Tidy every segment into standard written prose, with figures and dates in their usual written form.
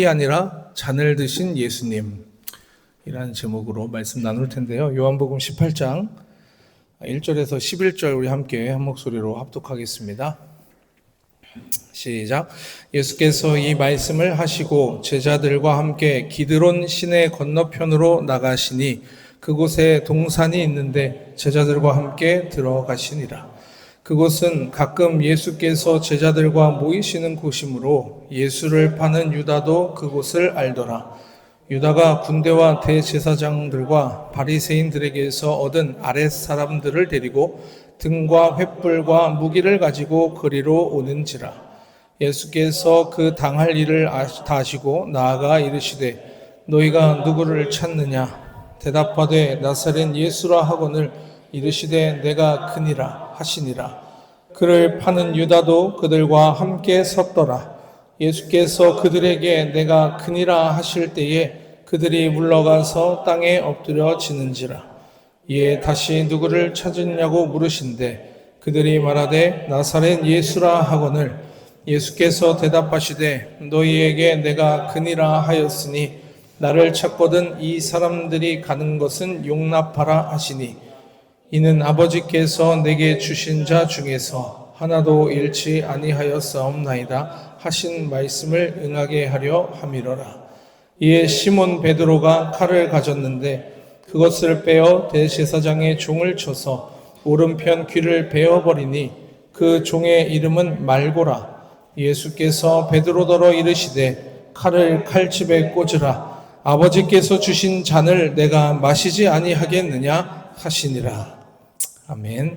아니라 잔을 드신 예수님 이라는 제목으로 말씀 나눌 텐데요. 요한복음 18장 1절에서 11절 우리 함께 한 목소리로 합독하겠습니다. 시작. 예수께서 이 말씀을 하시고 제자들과 함께 기드론 시내 건너편으로 나가시니 그곳에 동산이 있는데 제자들과 함께 들어가시니라. 그곳은 가끔 예수께서 제자들과 모이시는 곳이므로 예수를 파는 유다도 그곳을 알더라. 유다가 군대와 대제사장들과 바리새인들에게서 얻은 아랫 사람들을 데리고 등과 횃불과 무기를 가지고 거리로 오는지라. 예수께서 그 당할 일을 다 아시고 나아가 이르시되 너희가 누구를 찾느냐? 대답하되 나사렛 예수라 하거늘 이르시되 내가 그니라 하시니라. 그를 파는 유다도 그들과 함께 섰더라. 예수께서 그들에게 내가 그니라 하실 때에 그들이 물러가서 땅에 엎드려 지는지라. 이에 다시 누구를 찾으냐고 물으신대 그들이 말하되 나사렛 예수라 하거늘 예수께서 대답하시되 너희에게 내가 그니라 하였으니 나를 찾거든 이 사람들이 가는 것은 용납하라 하시니 이는 아버지께서 내게 주신 자 중에서 하나도 잃지 아니하였사옵나이다 하신 말씀을 응하게 하려 함이로라. 이에 시몬 베드로가 칼을 가졌는데 그것을 빼어 대제사장의 종을 쳐서 오른편 귀를 베어버리니 그 종의 이름은 말고라. 예수께서 베드로더러 이르시되 칼을 칼집에 꽂으라. 아버지께서 주신 잔을 내가 마시지 아니하겠느냐 하시니라. 아멘.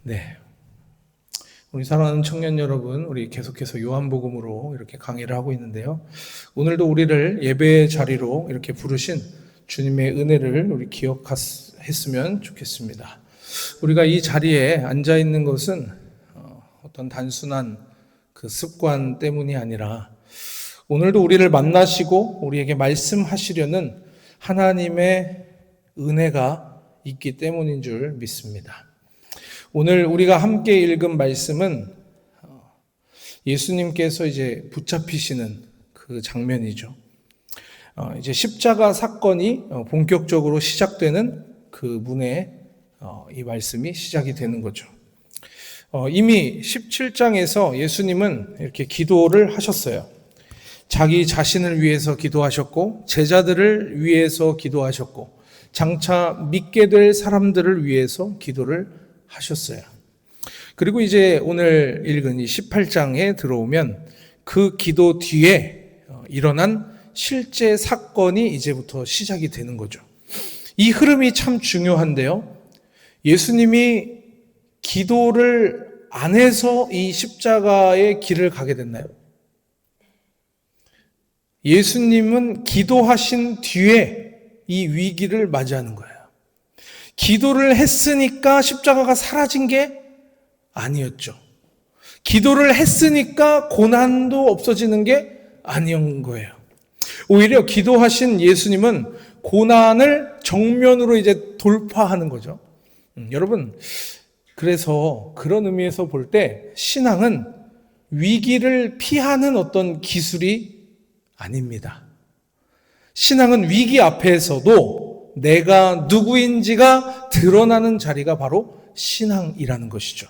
네. 우리 사랑하는 청년 여러분, 우리 계속해서 요한복음으로 이렇게 강의를 하고 있는데요. 오늘도 우리를 예배의 자리로 이렇게 부르신 주님의 은혜를 우리 기억했으면 좋겠습니다. 우리가 이 자리에 앉아 있는 것은 어떤 단순한 그 습관 때문이 아니라 오늘도 우리를 만나시고 우리에게 말씀하시려는 하나님의 은혜가 있기 때문인 줄 믿습니다. 오늘 우리가 함께 읽은 말씀은 예수님께서 이제 붙잡히시는 그 장면이죠. 이제 십자가 사건이 본격적으로 시작되는 그 문에 이 말씀이 시작이 되는 거죠. 이미 17장에서 예수님은 이렇게 기도를 하셨어요. 자기 자신을 위해서 기도하셨고 제자들을 위해서 기도하셨고 장차 믿게 될 사람들을 위해서 기도를 하셨어요. 그리고 이제 오늘 읽은 이 18장에 들어오면 그 기도 뒤에 일어난 실제 사건이 이제부터 시작이 되는 거죠. 이 흐름이 참 중요한데요. 예수님이 기도를 안 해서 이 십자가의 길을 가게 됐나요? 예수님은 기도하신 뒤에 이 위기를 맞이하는 거예요. 기도를 했으니까 십자가가 사라진 게 아니었죠. 기도를 했으니까 고난도 없어지는 게 아니었던 거예요. 오히려 기도하신 예수님은 고난을 정면으로 이제 돌파하는 거죠. 여러분, 그래서 그런 의미에서 볼 때 신앙은 위기를 피하는 어떤 기술이 아닙니다. 신앙은 위기 앞에서도 내가 누구인지가 드러나는 자리가 바로 신앙이라는 것이죠.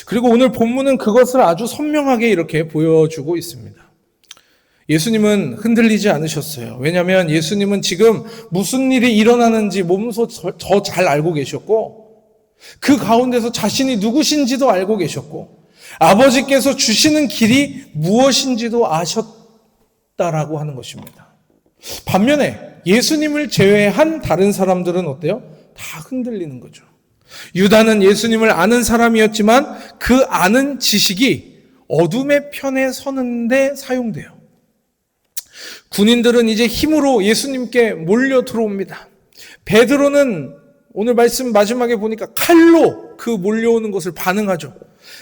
그리고 오늘 본문은 그것을 아주 선명하게 이렇게 보여주고 있습니다. 예수님은 흔들리지 않으셨어요. 왜냐하면 예수님은 지금 무슨 일이 일어나는지 몸소 더 잘 알고 계셨고 그 가운데서 자신이 누구신지도 알고 계셨고 아버지께서 주시는 길이 무엇인지도 아셨다라고 하는 것입니다. 반면에 예수님을 제외한 다른 사람들은 어때요? 다 흔들리는 거죠. 유다는 예수님을 아는 사람이었지만 그 아는 지식이 어둠의 편에 서는데 사용돼요. 군인들은 이제 힘으로 예수님께 몰려 들어옵니다. 베드로는 오늘 말씀 마지막에 보니까 칼로 그 몰려오는 것을 반응하죠.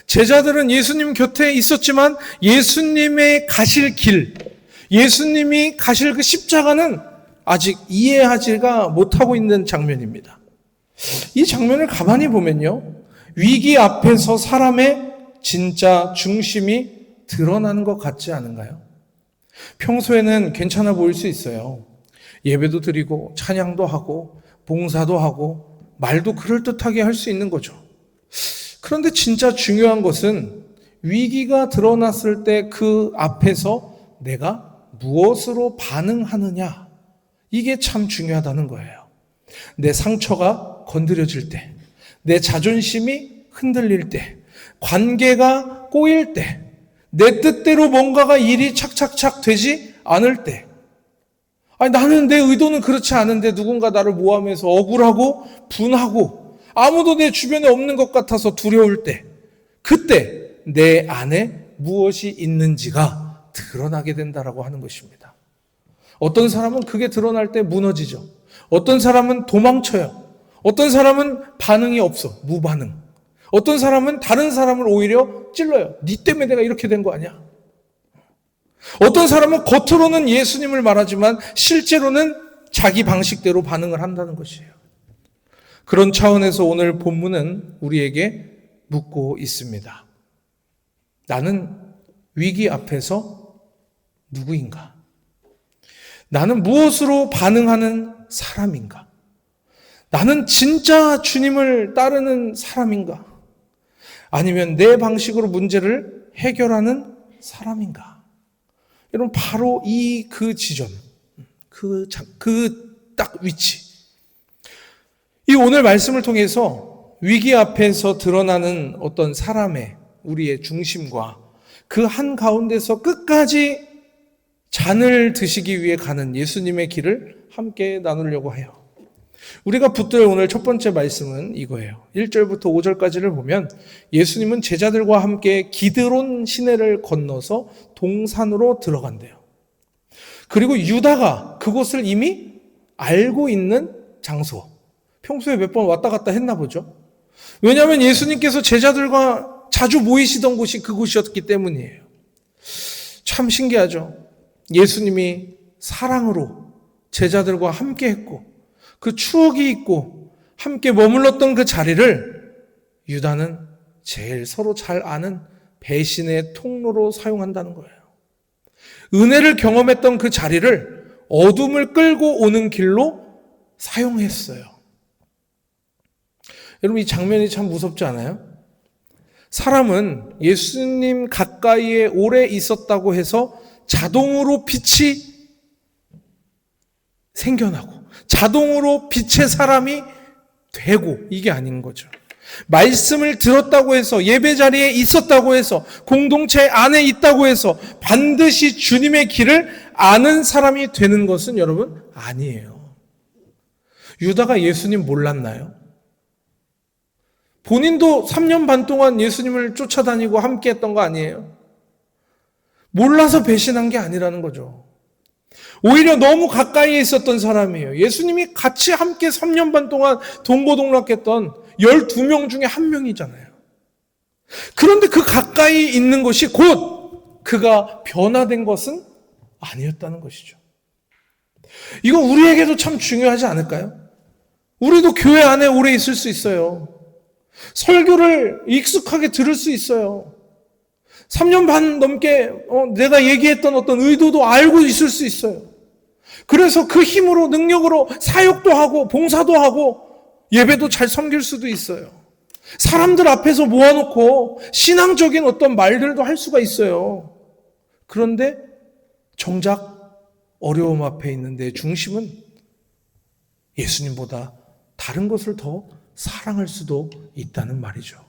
제자들은 예수님 곁에 있었지만 예수님의 가실 길, 예수님이 가실 그 십자가는 아직 이해하지가 못하고 있는 장면입니다. 이 장면을 가만히 보면요, 위기 앞에서 사람의 진짜 중심이 드러나는 것 같지 않은가요? 평소에는 괜찮아 보일 수 있어요. 예배도 드리고 찬양도 하고 봉사도 하고 말도 그럴듯하게 할 수 있는 거죠. 그런데 진짜 중요한 것은 위기가 드러났을 때 그 앞에서 내가 무엇으로 반응하느냐, 이게 참 중요하다는 거예요. 내 상처가 건드려질 때, 내 자존심이 흔들릴 때, 관계가 꼬일 때, 내 뜻대로 뭔가가 일이 착착착 되지 않을 때, 아니 나는 내 의도는 그렇지 않은데 누군가 나를 모함해서 억울하고 분하고 아무도 내 주변에 없는 것 같아서 두려울 때, 그때 내 안에 무엇이 있는지가 드러나게 된다라고 하는 것입니다. 어떤 사람은 그게 드러날 때 무너지죠. 어떤 사람은 도망쳐요. 어떤 사람은 반응이 없어, 무반응. 어떤 사람은 다른 사람을 오히려 찔러요. 네 때문에 내가 이렇게 된 거 아니야? 어떤 사람은 겉으로는 예수님을 말하지만 실제로는 자기 방식대로 반응을 한다는 것이에요. 그런 차원에서 오늘 본문은 우리에게 묻고 있습니다. 나는 위기 앞에서 누구인가? 나는 무엇으로 반응하는 사람인가? 나는 진짜 주님을 따르는 사람인가? 아니면 내 방식으로 문제를 해결하는 사람인가? 여러분, 바로 그 지점, 그 딱 위치. 이 오늘 말씀을 통해서 위기 앞에서 드러나는 어떤 사람의 우리의 중심과 그 한가운데서 끝까지 잔을 드시기 위해 가는 예수님의 길을 함께 나누려고 해요. 우리가 붙들 오늘 첫 번째 말씀은 이거예요. 1절부터 5절까지를 보면 예수님은 제자들과 함께 기드론 시내를 건너서 동산으로 들어간대요. 그리고 유다가 그곳을 이미 알고 있는 장소. 평소에 몇 번 왔다 갔다 했나 보죠. 왜냐하면 예수님께서 제자들과 자주 모이시던 곳이 그곳이었기 때문이에요. 참 신기하죠. 예수님이 사랑으로 제자들과 함께 했고 그 추억이 있고 함께 머물렀던 그 자리를 유다는 제일 서로 잘 아는 배신의 통로로 사용한다는 거예요. 은혜를 경험했던 그 자리를 어둠을 끌고 오는 길로 사용했어요. 여러분, 이 장면이 참 무섭지 않아요? 사람은 예수님 가까이에 오래 있었다고 해서 자동으로 빛이 생겨나고 자동으로 빛의 사람이 되고 이게 아닌 거죠. 말씀을 들었다고 해서 예배 자리에 있었다고 해서 공동체 안에 있다고 해서 반드시 주님의 길을 아는 사람이 되는 것은 여러분 아니에요. 유다가 예수님 몰랐나요? 본인도 3년 반 동안 예수님을 쫓아다니고 함께 했던 거 아니에요? 몰라서 배신한 게 아니라는 거죠. 오히려 너무 가까이에 있었던 사람이에요. 예수님이 같이 함께 3년 반 동안 동고동락했던 12명 중에 한 명이잖아요. 그런데 그 가까이 있는 것이 곧 그가 변화된 것은 아니었다는 것이죠. 이거 우리에게도 참 중요하지 않을까요? 우리도 교회 안에 오래 있을 수 있어요. 설교를 익숙하게 들을 수 있어요. 3년 반 넘게 내가 얘기했던 어떤 의도도 알고 있을 수 있어요. 그래서 그 힘으로 능력으로 사역도 하고 봉사도 하고 예배도 잘 섬길 수도 있어요. 사람들 앞에서 모아놓고 신앙적인 어떤 말들도 할 수가 있어요. 그런데 정작 어려움 앞에 있는 내 중심은 예수님보다 다른 것을 더 사랑할 수도 있다는 말이죠.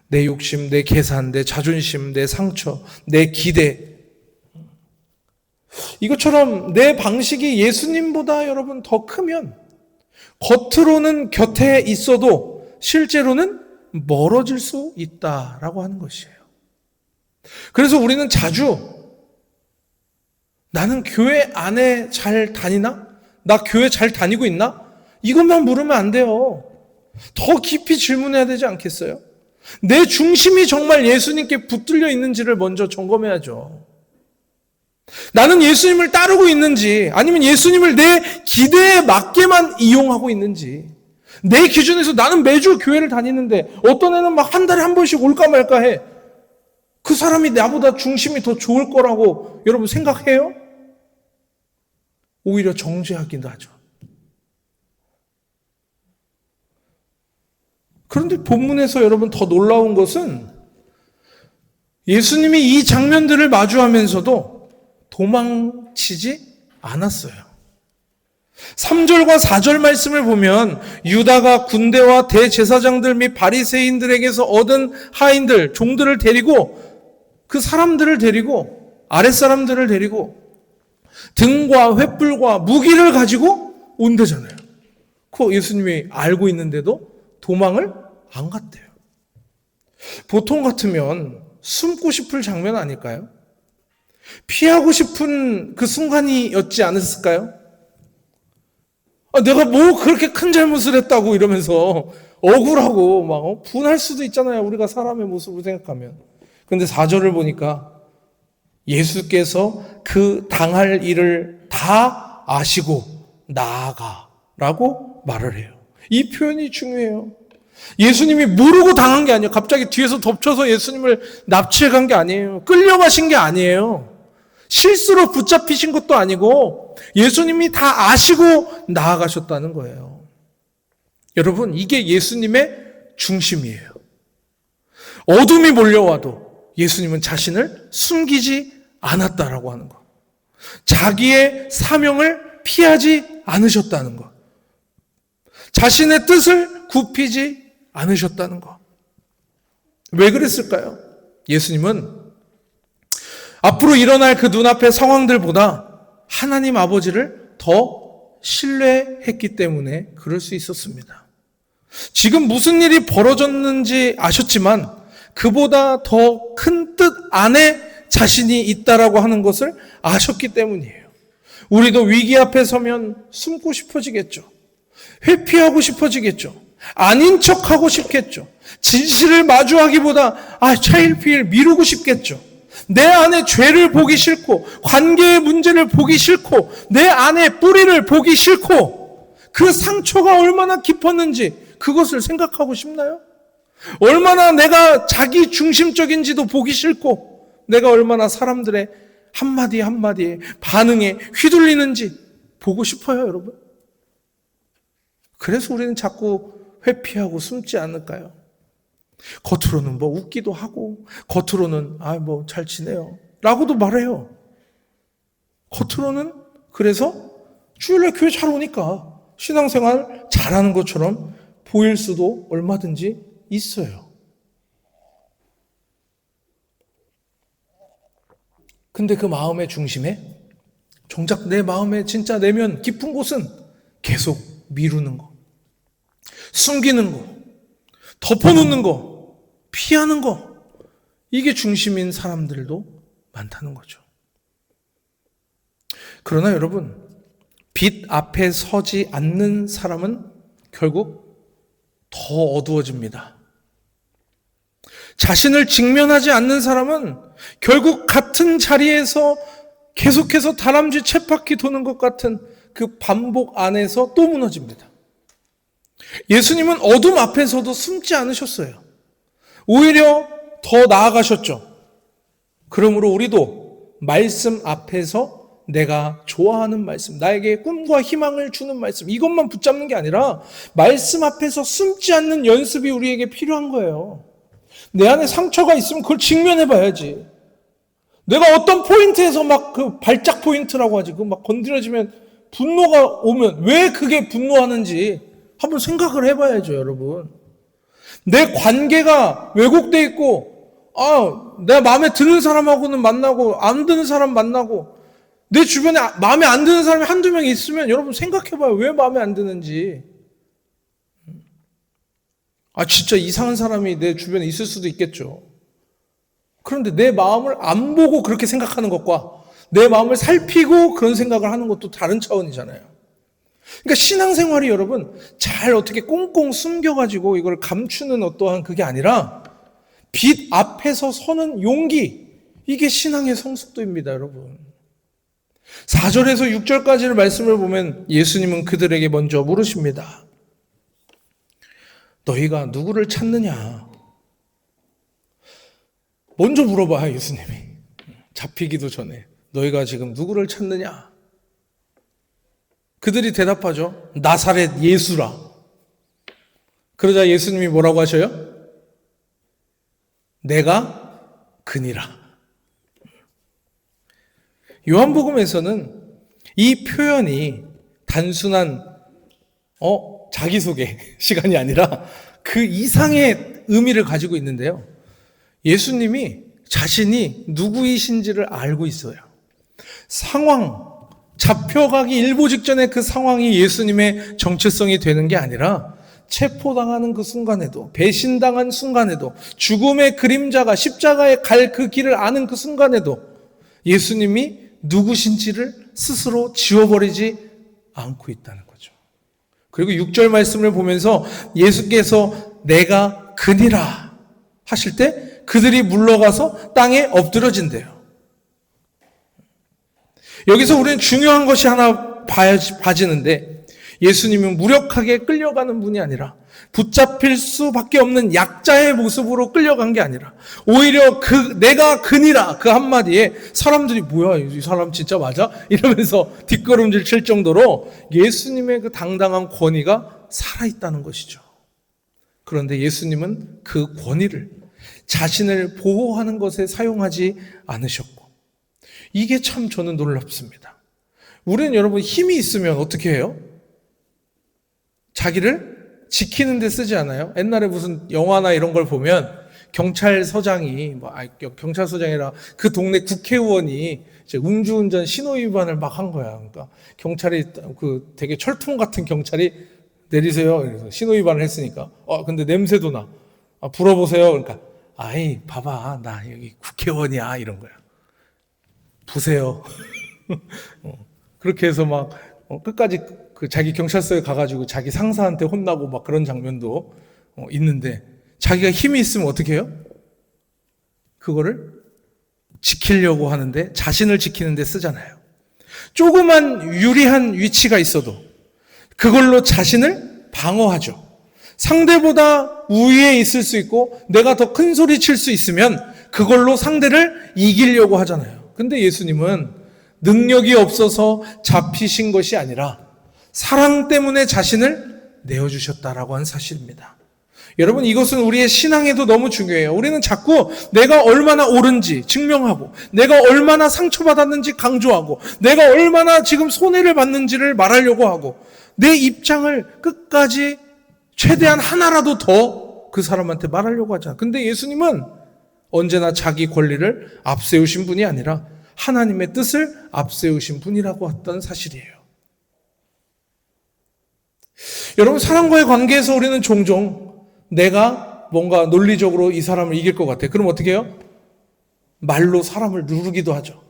내 욕심, 내 계산, 내 자존심, 내 상처, 내 기대. 이것처럼 내 방식이 예수님보다 여러분 더 크면 겉으로는 곁에 있어도 실제로는 멀어질 수 있다라고 하는 것이에요. 그래서 우리는 자주 나는 교회 안에 잘 다니나? 나 교회 잘 다니고 있나? 이것만 물으면 안 돼요. 더 깊이 질문해야 되지 않겠어요? 내 중심이 정말 예수님께 붙들려 있는지를 먼저 점검해야죠. 나는 예수님을 따르고 있는지 아니면 예수님을 내 기대에 맞게만 이용하고 있는지 내 기준에서 나는 매주 교회를 다니는데 어떤 애는 막 한 달에 한 번씩 올까 말까 해. 그 사람이 나보다 중심이 더 좋을 거라고 여러분 생각해요? 오히려 정죄하기도 하죠. 그런데 본문에서 여러분 더 놀라운 것은 예수님이 이 장면들을 마주하면서도 도망치지 않았어요. 3절과 4절 말씀을 보면 유다가 군대와 대제사장들 및 바리새인들에게서 얻은 하인들, 종들을 데리고 그 사람들을 데리고 아랫사람들을 데리고 등과 횃불과 무기를 가지고 온대잖아요. 그 예수님이 알고 있는데도 도망을 안 갔대요. 보통 같으면 숨고 싶을 장면 아닐까요? 피하고 싶은 그 순간이었지 않았을까요? 내가 뭐 그렇게 큰 잘못을 했다고 이러면서 억울하고 막 분할 수도 있잖아요. 우리가 사람의 모습을 생각하면. 근데 4절을 보니까 예수께서 그 당할 일을 다 아시고 나아가라고 말을 해요. 이 표현이 중요해요. 예수님이 모르고 당한 게 아니에요. 갑자기 뒤에서 덮쳐서 예수님을 납치해 간 게 아니에요. 끌려가신 게 아니에요. 실수로 붙잡히신 것도 아니고 예수님이 다 아시고 나아가셨다는 거예요. 여러분, 이게 예수님의 중심이에요. 어둠이 몰려와도 예수님은 자신을 숨기지 않았다라고 하는 것. 자기의 사명을 피하지 않으셨다는 것. 자신의 뜻을 굽히지 않으셨다는 것. 왜 그랬을까요? 예수님은 앞으로 일어날 그 눈앞의 상황들보다 하나님 아버지를 더 신뢰했기 때문에 그럴 수 있었습니다. 지금 무슨 일이 벌어졌는지 아셨지만 그보다 더 큰 뜻 안에 자신이 있다라고 하는 것을 아셨기 때문이에요. 우리도 위기 앞에 서면 숨고 싶어지겠죠. 회피하고 싶어지겠죠. 아닌 척하고 싶겠죠. 진실을 마주하기보다 차일피일 미루고 싶겠죠. 내 안에 죄를 보기 싫고 관계의 문제를 보기 싫고 내 안에 뿌리를 보기 싫고 그 상처가 얼마나 깊었는지 그것을 생각하고 싶나요? 얼마나 내가 자기 중심적인지도 보기 싫고 내가 얼마나 사람들의 한마디 한마디에 반응에 휘둘리는지 보고 싶어요, 여러분. 그래서 우리는 자꾸 회피하고 숨지 않을까요? 겉으로는 뭐 웃기도 하고 겉으로는 뭐 잘 지내요 라고도 말해요. 겉으로는 그래서 주일날 교회 잘 오니까 신앙생활 잘하는 것처럼 보일 수도 얼마든지 있어요. 근데 그 마음의 중심에 정작 내 마음의 진짜 내면 깊은 곳은 계속 미루는 거, 숨기는 거, 덮어놓는 거, 피하는 거, 이게 중심인 사람들도 많다는 거죠. 그러나 여러분, 빛 앞에 서지 않는 사람은 결국 더 어두워집니다. 자신을 직면하지 않는 사람은 결국 같은 자리에서 계속해서 다람쥐 쳇바퀴 도는 것 같은 그 반복 안에서 또 무너집니다. 예수님은 어둠 앞에서도 숨지 않으셨어요. 오히려 더 나아가셨죠. 그러므로 우리도 말씀 앞에서 내가 좋아하는 말씀, 나에게 꿈과 희망을 주는 말씀, 이것만 붙잡는 게 아니라 말씀 앞에서 숨지 않는 연습이 우리에게 필요한 거예요. 내 안에 상처가 있으면 그걸 직면해봐야지. 내가 어떤 포인트에서 막 그 발작 포인트라고 하지, 그 막 건드려지면 분노가 오면 왜 그게 분노하는지 한번 생각을 해봐야죠, 여러분. 내 관계가 왜곡돼 있고, 내가 마음에 드는 사람하고는 만나고, 안 드는 사람 만나고, 내 주변에 마음에 안 드는 사람이 한두 명 있으면 여러분 생각해봐요. 왜 마음에 안 드는지. 진짜 이상한 사람이 내 주변에 있을 수도 있겠죠. 그런데 내 마음을 안 보고 그렇게 생각하는 것과 내 마음을 살피고 그런 생각을 하는 것도 다른 차원이잖아요. 그러니까 신앙생활이 여러분 잘 어떻게 꽁꽁 숨겨가지고 이걸 감추는 어떠한 그게 아니라 빛 앞에서 서는 용기, 이게 신앙의 성숙도입니다, 여러분. 4절에서 6절까지의 말씀을 보면 예수님은 그들에게 먼저 물으십니다. 너희가 누구를 찾느냐? 먼저 물어봐요, 예수님이. 잡히기도 전에. 너희가 지금 누구를 찾느냐? 그들이 대답하죠. 나사렛 예수라. 그러자 예수님이 뭐라고 하셔요? 내가 그니라. 요한복음에서는 이 표현이 단순한 자기소개 시간이 아니라 그 이상의 의미를 가지고 있는데요. 예수님이 자신이 누구이신지를 알고 있어요. 상황, 잡혀가기 일보 직전에 그 상황이 예수님의 정체성이 되는 게 아니라 체포당하는 그 순간에도, 배신당한 순간에도, 죽음의 그림자가 십자가에 갈 그 길을 아는 그 순간에도 예수님이 누구신지를 스스로 지워버리지 않고 있다는 거죠. 그리고 6절 말씀을 보면서 예수께서 내가 그니라 하실 때 그들이 물러가서 땅에 엎드러진대요. 여기서 우리는 중요한 것이 하나 봐지는데, 예수님은 무력하게 끌려가는 분이 아니라 붙잡힐 수밖에 없는 약자의 모습으로 끌려간 게 아니라 오히려 내가 그니라 그 한마디에 사람들이 뭐야 이 사람 진짜 맞아? 이러면서 뒷걸음질 칠 정도로 예수님의 그 당당한 권위가 살아있다는 것이죠. 그런데 예수님은 그 권위를 자신을 보호하는 것에 사용하지 않으셨고, 이게 참 저는 놀랍습니다. 우리는 여러분 힘이 있으면 어떻게 해요? 자기를 지키는 데 쓰지 않아요? 옛날에 무슨 영화나 이런 걸 보면 경찰서장이 경찰서장이라 그 동네 국회의원이 이제 음주운전 신호위반을 막 한 거야. 그러니까 경찰이 그 되게 철통 같은 경찰이 내리세요. 그래서 신호위반을 했으니까 근데 냄새도 나. 불어보세요. 그러니까 아이 봐봐 나 여기 국회의원이야 이런 거야. 보세요. 그렇게 해서 막 끝까지 그 자기 경찰서에 가가지고 자기 상사한테 혼나고 막 그런 장면도 있는데, 자기가 힘이 있으면 어떻게 해요? 그거를 지키려고 하는데, 자신을 지키는 데 쓰잖아요. 조그만 유리한 위치가 있어도 그걸로 자신을 방어하죠. 상대보다 우위에 있을 수 있고 내가 더 큰 소리 칠 수 있으면 그걸로 상대를 이기려고 하잖아요. 근데 예수님은 능력이 없어서 잡히신 것이 아니라 사랑 때문에 자신을 내어주셨다라고 한 사실입니다. 여러분, 이것은 우리의 신앙에도 너무 중요해요. 우리는 자꾸 내가 얼마나 옳은지 증명하고, 내가 얼마나 상처받았는지 강조하고, 내가 얼마나 지금 손해를 받는지를 말하려고 하고, 내 입장을 끝까지 최대한 하나라도 더 그 사람한테 말하려고 하잖아요. 근데 예수님은 언제나 자기 권리를 앞세우신 분이 아니라 하나님의 뜻을 앞세우신 분이라고 했던 사실이에요. 여러분, 사람과의 관계에서 우리는 종종 내가 뭔가 논리적으로 이 사람을 이길 것 같아. 그럼 어떻게 해요? 말로 사람을 누르기도 하죠.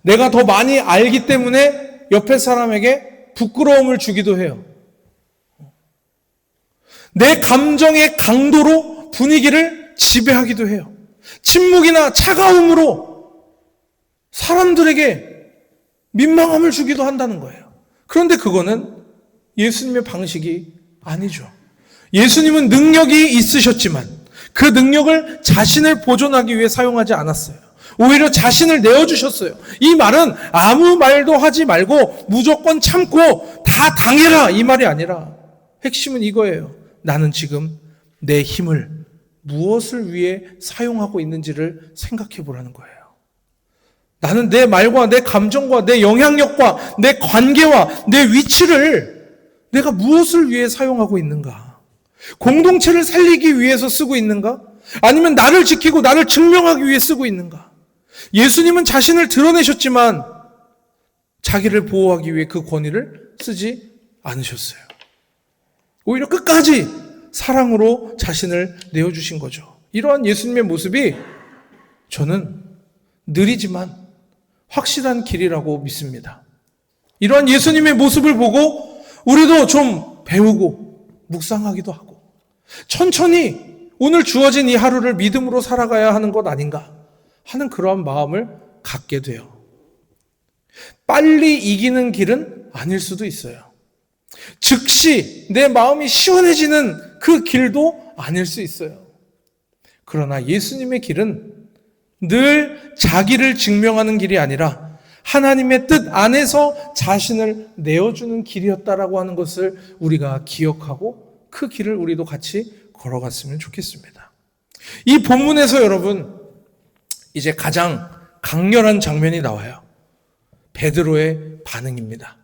내가 더 많이 알기 때문에 옆에 사람에게 부끄러움을 주기도 해요. 내 감정의 강도로 분위기를 지배하기도 해요. 침묵이나 차가움으로 사람들에게 민망함을 주기도 한다는 거예요. 그런데 그거는 예수님의 방식이 아니죠. 예수님은 능력이 있으셨지만 그 능력을 자신을 보존하기 위해 사용하지 않았어요. 오히려 자신을 내어주셨어요. 이 말은 아무 말도 하지 말고 무조건 참고 다 당해라 이 말이 아니라 핵심은 이거예요. 나는 지금 내 힘을 무엇을 위해 사용하고 있는지를 생각해 보라는 거예요. 나는 내 말과 내 감정과 내 영향력과 내 관계와 내 위치를 내가 무엇을 위해 사용하고 있는가? 공동체를 살리기 위해서 쓰고 있는가? 아니면 나를 지키고 나를 증명하기 위해 쓰고 있는가? 예수님은 자신을 드러내셨지만 자기를 보호하기 위해 그 권위를 쓰지 않으셨어요. 오히려 끝까지 사랑으로 자신을 내어주신 거죠. 이러한 예수님의 모습이 저는 느리지만 확실한 길이라고 믿습니다. 이러한 예수님의 모습을 보고 우리도 좀 배우고 묵상하기도 하고 천천히 오늘 주어진 이 하루를 믿음으로 살아가야 하는 것 아닌가 하는 그러한 마음을 갖게 돼요. 빨리 이기는 길은 아닐 수도 있어요. 즉시 내 마음이 시원해지는 그 길도 아닐 수 있어요. 그러나 예수님의 길은 늘 자기를 증명하는 길이 아니라 하나님의 뜻 안에서 자신을 내어주는 길이었다라고 하는 것을 우리가 기억하고 그 길을 우리도 같이 걸어갔으면 좋겠습니다. 이 본문에서 여러분 이제 가장 강렬한 장면이 나와요. 베드로의 반응입니다.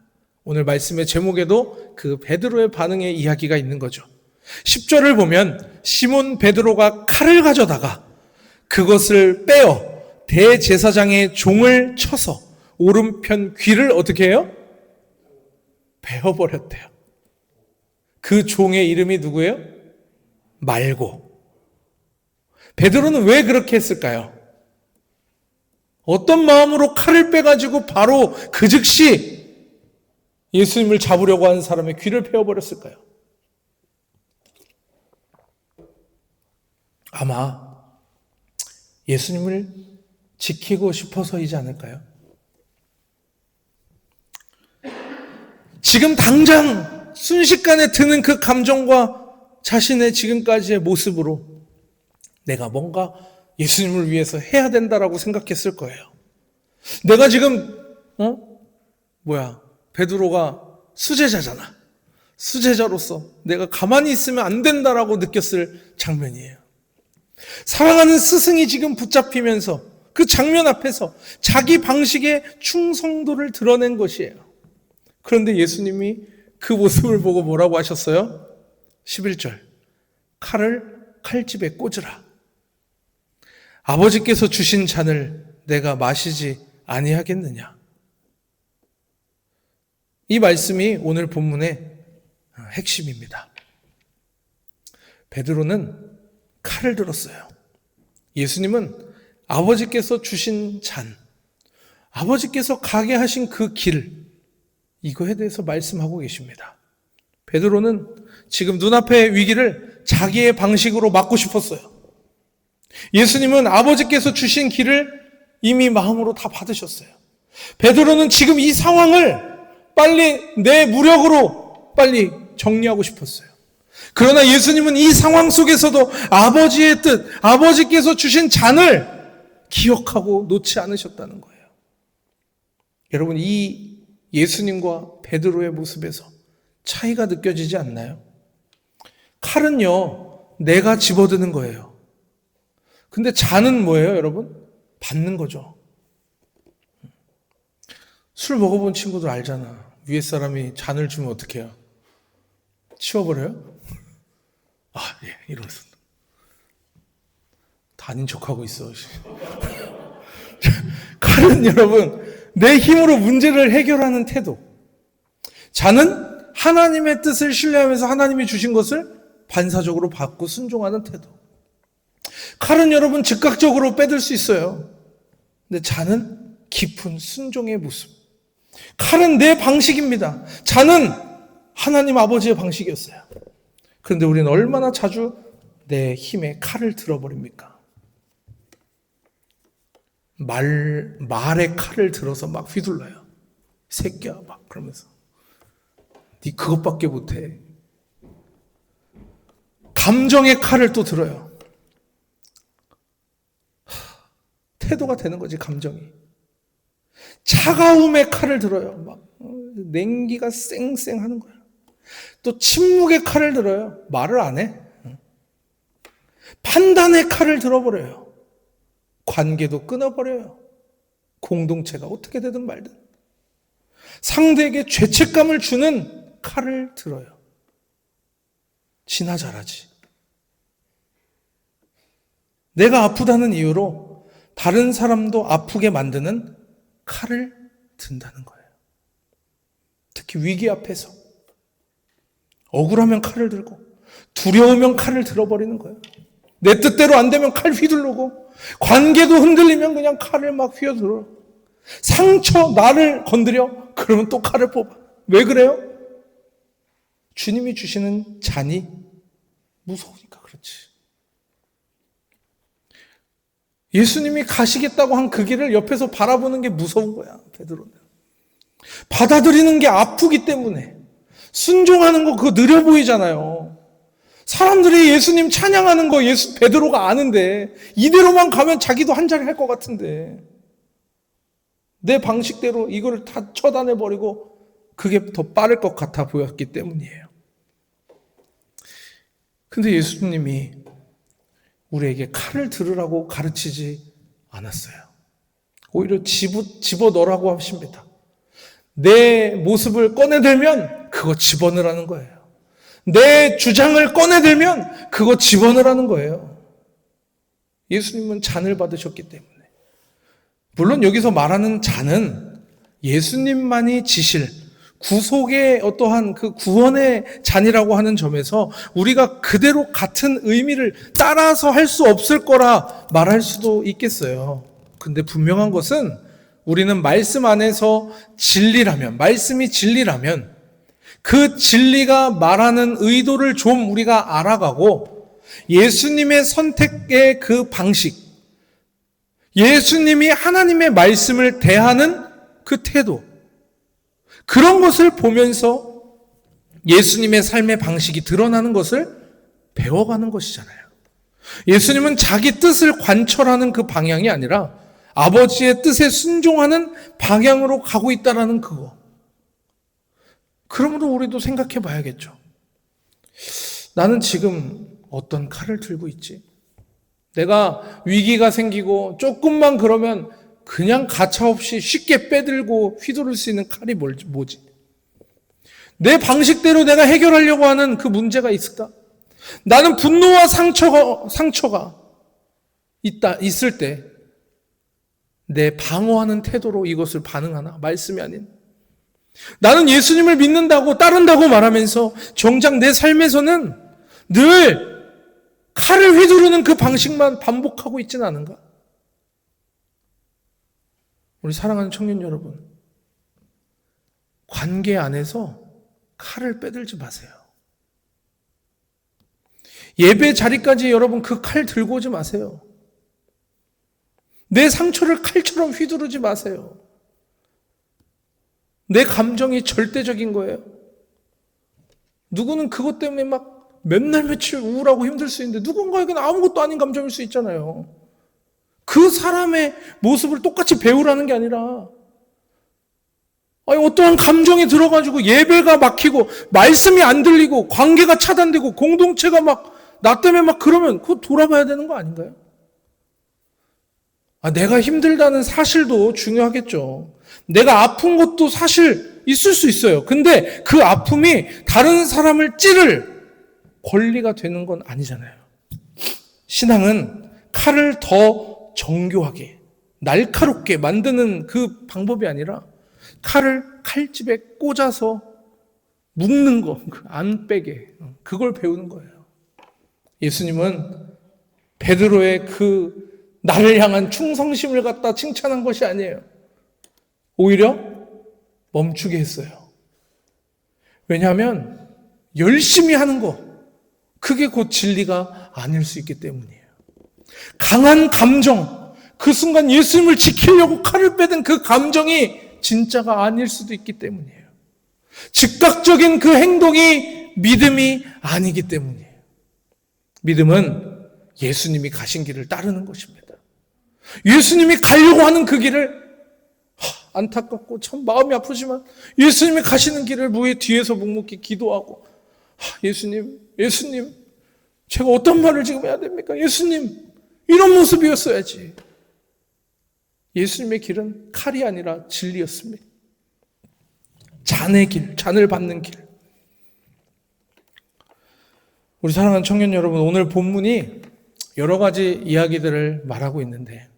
오늘 말씀의 제목에도 그 베드로의 반응의 이야기가 있는 거죠. 10절을 보면 시몬 베드로가 칼을 가져다가 그것을 빼어 대제사장의 종을 쳐서 오른편 귀를 어떻게 해요? 베어버렸대요. 그 종의 이름이 누구예요? 말고. 베드로는 왜 그렇게 했을까요? 어떤 마음으로 칼을 빼가지고 바로 그 즉시 예수님을 잡으려고 하는 사람의 귀를 베어버렸을까요? 아마 예수님을 지키고 싶어서이지 않을까요? 지금 당장 순식간에 드는 그 감정과 자신의 지금까지의 모습으로 내가 뭔가 예수님을 위해서 해야 된다라고 생각했을 거예요. 내가 지금 베드로가 수제자잖아. 수제자로서 내가 가만히 있으면 안 된다라고 느꼈을 장면이에요. 사랑하는 스승이 지금 붙잡히면서 그 장면 앞에서 자기 방식의 충성도를 드러낸 것이에요. 그런데 예수님이 그 모습을 보고 뭐라고 하셨어요? 11절. 칼을 칼집에 꽂으라. 아버지께서 주신 잔을 내가 마시지 아니하겠느냐. 이 말씀이 오늘 본문의 핵심입니다. 베드로는 칼을 들었어요. 예수님은 아버지께서 주신 잔, 아버지께서 가게 하신 그 길, 이거에 대해서 말씀하고 계십니다. 베드로는 지금 눈앞의 위기를 자기의 방식으로 막고 싶었어요. 예수님은 아버지께서 주신 길을 이미 마음으로 다 받으셨어요. 베드로는 지금 이 상황을 빨리 내 무력으로 빨리 정리하고 싶었어요. 그러나 예수님은 이 상황 속에서도 아버지의 뜻, 아버지께서 주신 잔을 기억하고 놓지 않으셨다는 거예요. 여러분, 이 예수님과 베드로의 모습에서 차이가 느껴지지 않나요? 칼은요, 내가 집어드는 거예요. 근데 잔은 뭐예요, 여러분? 받는 거죠. 술 먹어본 친구들 알잖아. 위에 사람이 잔을 주면 어떻게 해요? 치워버려요? 예, 이러면서. 다 아닌 척하고 있어. 칼은 여러분, 내 힘으로 문제를 해결하는 태도. 잔은 하나님의 뜻을 신뢰하면서 하나님이 주신 것을 반사적으로 받고 순종하는 태도. 칼은 여러분 즉각적으로 빼들 수 있어요. 근데 잔은 깊은 순종의 모습. 칼은 내 방식입니다. 잔은 하나님 아버지의 방식이었어요. 그런데 우리는 얼마나 자주 내 힘에 칼을 들어버립니까? 말에 칼을 들어서 막 휘둘러요. 새끼야 막 그러면서. 네 그것밖에 못해. 감정의 칼을 또 들어요. 태도가 되는 거지, 감정이. 차가움의 칼을 들어요. 막 냉기가 쌩쌩 하는 거야. 또 침묵의 칼을 들어요. 말을 안 해. 판단의 칼을 들어버려요. 관계도 끊어버려요. 공동체가 어떻게 되든 말든. 상대에게 죄책감을 주는 칼을 들어요. 지나 잘하지. 내가 아프다는 이유로 다른 사람도 아프게 만드는 칼을 든다는 거예요. 특히 위기 앞에서 억울하면 칼을 들고 두려우면 칼을 들어버리는 거예요. 내 뜻대로 안 되면 칼 휘두르고 관계도 흔들리면 그냥 칼을 막 휘어들어. 상처 나를 건드려? 그러면 또 칼을 뽑아. 왜 그래요? 주님이 주시는 잔이 무서우니까 그렇지. 예수님이 가시겠다고 한 그 길을 옆에서 바라보는 게 무서운 거야, 베드로는. 받아들이는 게 아프기 때문에. 순종하는 거 그거 느려 보이잖아요. 사람들이 예수님 찬양하는 거 베드로가 아는데 이대로만 가면 자기도 한 자리 할 것 같은데 내 방식대로 이거를 다 처단해버리고 그게 더 빠를 것 같아 보였기 때문이에요. 근데 예수님이 우리에게 칼을 들으라고 가르치지 않았어요. 오히려 집어넣으라고 하십니다. 내 모습을 꺼내들면 그거 집어넣으라는 거예요. 내 주장을 꺼내들면 그거 집어넣으라는 거예요. 예수님은 잔을 받으셨기 때문에. 물론 여기서 말하는 잔은 예수님만이 지실 구속의 어떠한 그 구원의 잔이라고 하는 점에서 우리가 그대로 같은 의미를 따라서 할 수 없을 거라 말할 수도 있겠어요. 근데 분명한 것은 우리는 말씀 안에서 진리라면, 말씀이 진리라면 그 진리가 말하는 의도를 좀 우리가 알아가고 예수님의 선택의 그 방식, 예수님이 하나님의 말씀을 대하는 그 태도, 그런 것을 보면서 예수님의 삶의 방식이 드러나는 것을 배워가는 것이잖아요. 예수님은 자기 뜻을 관철하는 그 방향이 아니라 아버지의 뜻에 순종하는 방향으로 가고 있다는 그거. 그러므로 우리도 생각해 봐야겠죠. 나는 지금 어떤 칼을 들고 있지? 내가 위기가 생기고 조금만 그러면 그냥 가차없이 쉽게 빼들고 휘두를 수 있는 칼이 뭐지? 내 방식대로 내가 해결하려고 하는 그 문제가 있을까? 나는 분노와 상처가 있을 때 내 방어하는 태도로 이것을 반응하나? 말씀이 아닌. 나는 예수님을 믿는다고 따른다고 말하면서 정작 내 삶에서는 늘 칼을 휘두르는 그 방식만 반복하고 있지는 않은가? 우리 사랑하는 청년 여러분, 관계 안에서 칼을 빼들지 마세요. 예배 자리까지 여러분 그 칼 들고 오지 마세요. 내 상처를 칼처럼 휘두르지 마세요. 내 감정이 절대적인 거예요. 누구는 그것 때문에 막 몇 날 며칠 우울하고 힘들 수 있는데 누군가에게는 아무것도 아닌 감정일 수 있잖아요. 그 사람의 모습을 똑같이 배우라는 게 아니라 어떠한 감정이 들어가지고 예배가 막히고 말씀이 안 들리고 관계가 차단되고 공동체가 막 나 때문에 막 그러면 그거 돌아봐야 되는 거 아닌가요? 내가 힘들다는 사실도 중요하겠죠. 내가 아픈 것도 사실 있을 수 있어요. 근데 그 아픔이 다른 사람을 찌를 권리가 되는 건 아니잖아요. 신앙은 칼을 더 정교하게, 날카롭게 만드는 그 방법이 아니라 칼을 칼집에 꽂아서 묶는 거, 안 빼게, 그걸 배우는 거예요. 예수님은 베드로의 그 나를 향한 충성심을 갖다 칭찬한 것이 아니에요. 오히려 멈추게 했어요. 왜냐하면 열심히 하는 거, 그게 곧 진리가 아닐 수 있기 때문이에요. 강한 감정, 그 순간 예수님을 지키려고 칼을 빼든 그 감정이 진짜가 아닐 수도 있기 때문이에요. 즉각적인 그 행동이 믿음이 아니기 때문이에요. 믿음은 예수님이 가신 길을 따르는 것입니다. 예수님이 가려고 하는 그 길을 안타깝고 참 마음이 아프지만 예수님이 가시는 길을 뒤에서 묵묵히 기도하고 예수님 제가 어떤 말을 지금 해야 됩니까? 예수님 이런 모습이었어야지. 예수님의 길은 칼이 아니라 진리였습니다. 잔의 길, 잔을 받는 길. 우리 사랑하는 청년 여러분, 오늘 본문이 여러 가지 이야기들을 말하고 있는데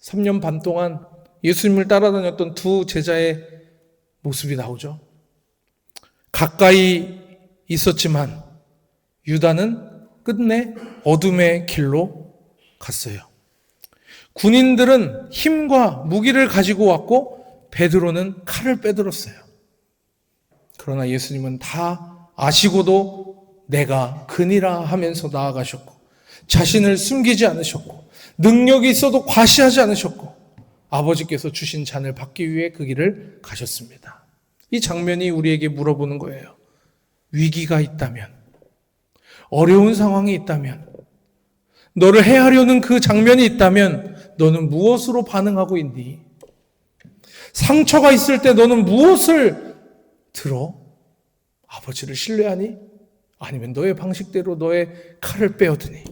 3년 반 동안 예수님을 따라다녔던 두 제자의 모습이 나오죠. 가까이 있었지만 유다는 끝내 어둠의 길로 갔어요. 군인들은 힘과 무기를 가지고 왔고 베드로는 칼을 빼들었어요. 그러나 예수님은 다 아시고도 내가 그니라 하면서 나아가셨고 자신을 숨기지 않으셨고 능력이 있어도 과시하지 않으셨고 아버지께서 주신 잔을 받기 위해 그 길을 가셨습니다. 이 장면이 우리에게 물어보는 거예요. 위기가 있다면, 어려운 상황이 있다면, 너를 해하려는 그 장면이 있다면 너는 무엇으로 반응하고 있니? 상처가 있을 때 너는 무엇을 들어? 아버지를 신뢰하니? 아니면 너의 방식대로 너의 칼을 빼어드니?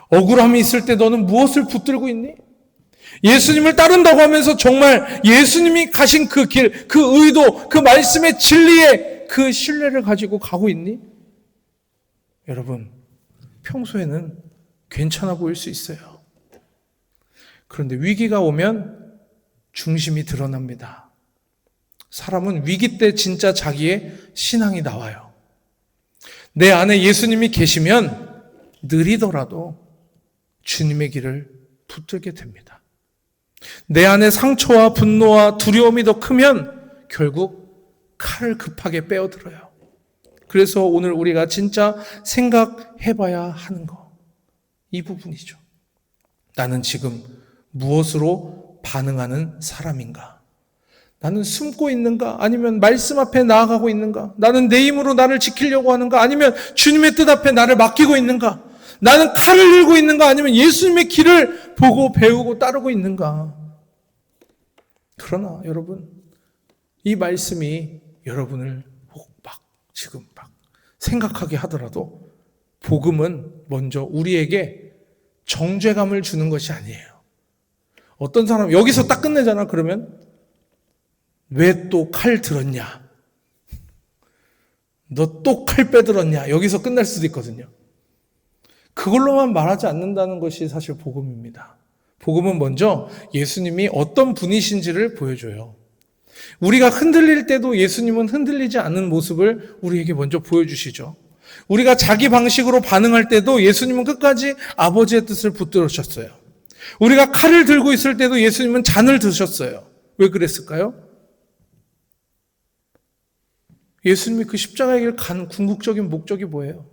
억울함이 있을 때 너는 무엇을 붙들고 있니? 예수님을 따른다고 하면서 정말 예수님이 가신 그 길, 그 의도, 그 말씀의 진리에 그 신뢰를 가지고 가고 있니? 여러분, 평소에는 괜찮아 보일 수 있어요. 그런데 위기가 오면 중심이 드러납니다. 사람은 위기 때 진짜 자기의 신앙이 나와요. 내 안에 예수님이 계시면 느리더라도 주님의 길을 붙들게 됩니다. 내 안에 상처와 분노와 두려움이 더 크면 결국 칼을 급하게 빼어들어요. 그래서 오늘 우리가 진짜 생각해봐야 하는 거, 이 부분이죠. 나는 지금 무엇으로 반응하는 사람인가? 나는 숨고 있는가? 아니면 말씀 앞에 나아가고 있는가? 나는 내 힘으로 나를 지키려고 하는가? 아니면 주님의 뜻 앞에 나를 맡기고 있는가? 나는 칼을 들고 있는가? 아니면 예수님의 길을 보고 배우고 따르고 있는가? 그러나 여러분, 이 말씀이 여러분을 지금 생각하게 하더라도 복음은 먼저 우리에게 정죄감을 주는 것이 아니에요. 어떤 사람 여기서 딱 끝내잖아. 그러면 왜 또 칼 들었냐? 너 또 칼 빼들었냐? 여기서 끝날 수도 있거든요. 그걸로만 말하지 않는다는 것이 사실 복음입니다. 복음은 먼저 예수님이 어떤 분이신지를 보여줘요. 우리가 흔들릴 때도 예수님은 흔들리지 않는 모습을 우리에게 먼저 보여주시죠. 우리가 자기 방식으로 반응할 때도 예수님은 끝까지 아버지의 뜻을 붙들으셨어요. 우리가 칼을 들고 있을 때도 예수님은 잔을 드셨어요. 왜 그랬을까요? 예수님이 그 십자가의 길 간 궁극적인 목적이 뭐예요?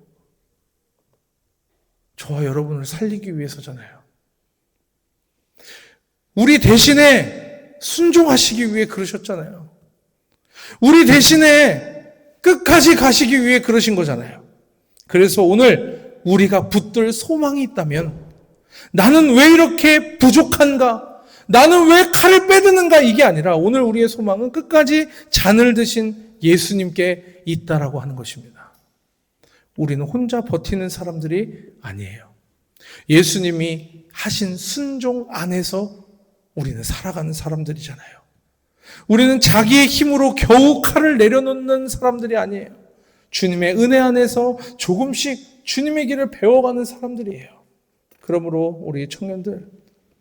저와 여러분을 살리기 위해서잖아요. 우리 대신에 순종하시기 위해 그러셨잖아요. 우리 대신에 끝까지 가시기 위해 그러신 거잖아요. 그래서 오늘 우리가 붙들 소망이 있다면, 나는 왜 이렇게 부족한가? 나는 왜 칼을 빼드는가? 이게 아니라 오늘 우리의 소망은 끝까지 잔을 드신 예수님께 있다라고 하는 것입니다. 우리는 혼자 버티는 사람들이 아니에요. 예수님이 하신 순종 안에서 우리는 살아가는 사람들이잖아요. 우리는 자기의 힘으로 겨우 칼을 내려놓는 사람들이 아니에요. 주님의 은혜 안에서 조금씩 주님의 길을 배워가는 사람들이에요. 그러므로 우리 청년들,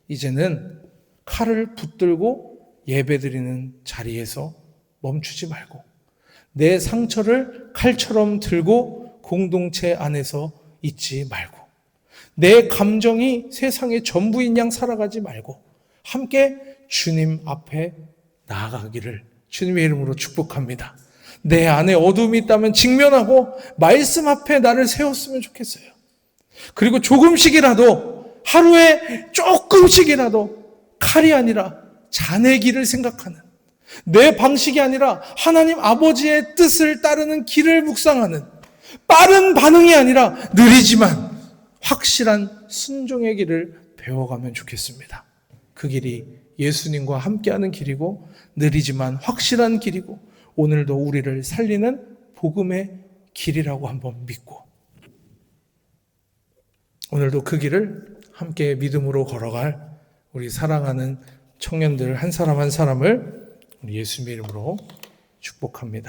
이제는 칼을 붙들고 예배드리는 자리에서 멈추지 말고 내 상처를 칼처럼 들고 공동체 안에서 있지 말고 내 감정이 세상의 전부인 양 살아가지 말고 함께 주님 앞에 나아가기를 주님의 이름으로 축복합니다. 내 안에 어둠이 있다면 직면하고 말씀 앞에 나를 세웠으면 좋겠어요. 그리고 조금씩이라도, 하루에 조금씩이라도 칼이 아니라 자네 길을 생각하는, 내 방식이 아니라 하나님 아버지의 뜻을 따르는 길을 묵상하는, 빠른 반응이 아니라 느리지만 확실한 순종의 길을 배워가면 좋겠습니다. 그 길이 예수님과 함께하는 길이고 느리지만 확실한 길이고 오늘도 우리를 살리는 복음의 길이라고 한번 믿고 오늘도 그 길을 함께 믿음으로 걸어갈 우리 사랑하는 청년들 한 사람 한 사람을 우리 예수님의 이름으로 축복합니다.